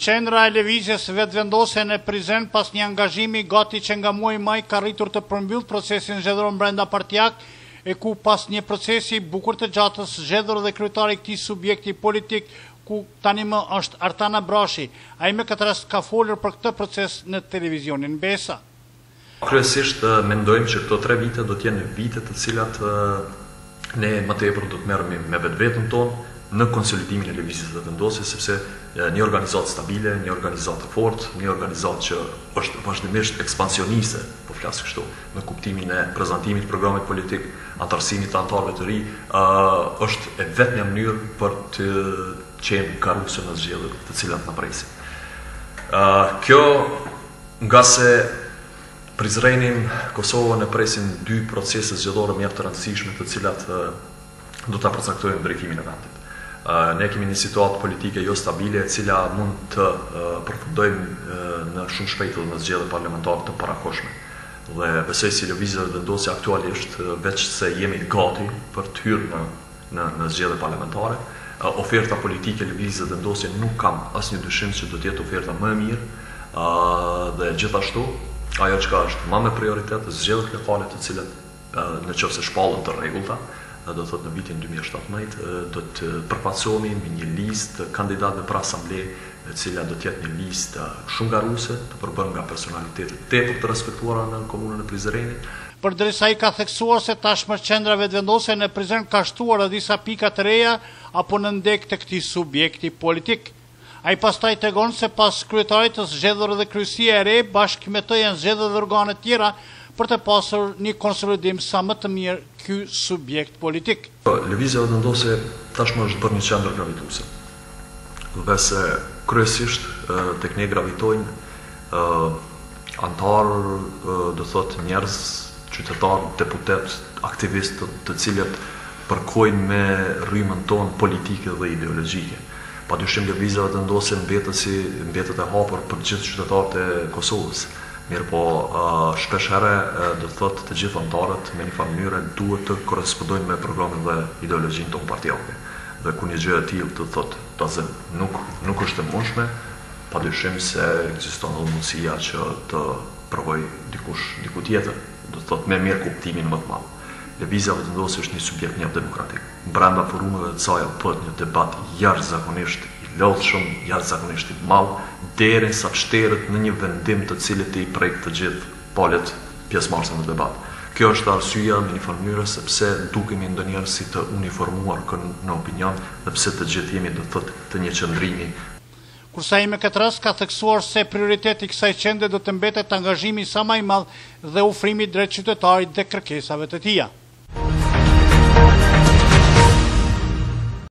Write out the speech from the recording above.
Qendra e lëvizjes vetëvendose në Prizren pas një angazhimi gati që nga muaji maj ka rritur të përmbyll procesin zgjedhor brenda partijak, e ku pas një procesi bukur të gjatës zgjedhur dhe kryetari i këtij subjekti politik, ku tani më është Artana Brashi. Ai me këtë rast ka folur për këtë proces në televizionin Besa. Kryesisht mendojmë që këto 3 vite do të jenë vite të cilat ne më tepër do të merremi me vetveten tonë në konsolidimin e lëvizjes vetëvendose, sepse një organizatë stabile, një organizatë fortë, një organizatë që është vazhdimisht ekspansioniste, po flas kështu, në kuptimin e prezantimit programit politik, antarësimit të anëtarëve të ri, është e vetmja mënyrë për të qenë karruse në zgjedhjet të cilat na presin. Kjo nga se Prizrenin, Kosovën e presin 2 procese zgjedhore mjaft të rëndësishme, të cilat do ta përcaktojnë drejtimin e vendit. Ne kemi një situatë politike jo stabile, e cila mund të përfundojmë në shumë shpejt në zgjedhje parlamentare të parakoshme. Dhe besoj si lëvizja vendose aktualisht, veç se jemi gati për të hyrë në zgjedhje parlamentare, oferta politike e lëvizjes vendose nuk kam asnjë dyshim se do të jetë oferta më e mirë, dhe gjithashtu ajo që është më me prioritet zgjedhjet lokale, të cilat nëse shpallën të rregullta, do të thotë në vitin 2017 do të përfaqësohemi me një listë kandidatëve për asambleë, e cila do të jetë një listë shumë garuese, të përbërë nga personalitete tepër të respektuara në komunën e Prizrenit. Përderisa ai ka theksuar se tashmë qendra vetëvendose në Prizren ka shtuar disa pika të reja apo në ndek të këtij subjekti politik. Ai pastaj tregon se pas kryetarit të zgjedhur dhe kryesia e re, bashkë me të janë zgjedhur dhe organe tjera për të pasur një konsolidim sa më të mirë ky subjekt politik. Lëvizja vetëvendose tashmë është bërë një qendër gravituese. Dhe se kryesisht tek ne gravitojnë antarë, do thotë njerëz, qytetarë, deputet, aktivistë, të cilët përkojnë me rrymën tonë politike dhe ideologjike. Padyshim lëvizja vetëvendose mbetet e hapur për gjithë qytetarët e Kosovës. Mirë po, shpesh herë do të thotë të gjithë anëtarët me një farë mënyre duhet të korrespondojnë me programin dhe ideologjinë tonë partijake. Dhe ku një gjë e tillë të thotë nuk është e mundshme, padyshim se ekziston edhe mundësia që të provoj diku tjetër, do të thotë me mirë kuptimin më të madh. Lëvizja vetëvendose është një subjekt mjaft demokratik. Brenda forumeve të saj bëhet një debat jashtëzakonisht i lodhshëm, jashtëzakonisht i madh, derisa të shteret në një vendim të cilit i prek të gjithë palët pjesëmarrëse në debat. Kjo është arsyeja në një farë mënyrë sepse dukemi ndonjëherë si të uniformuar në opinion, dhe pse të gjithë jemi do të thotë të një qëndrimi. Kurse ai me këtë rast ka theksuar se prioriteti i kësaj qendre do të mbetet angazhimi sa më i madh dhe ufrimi drejt qytetarit dhe kërkesave të tija.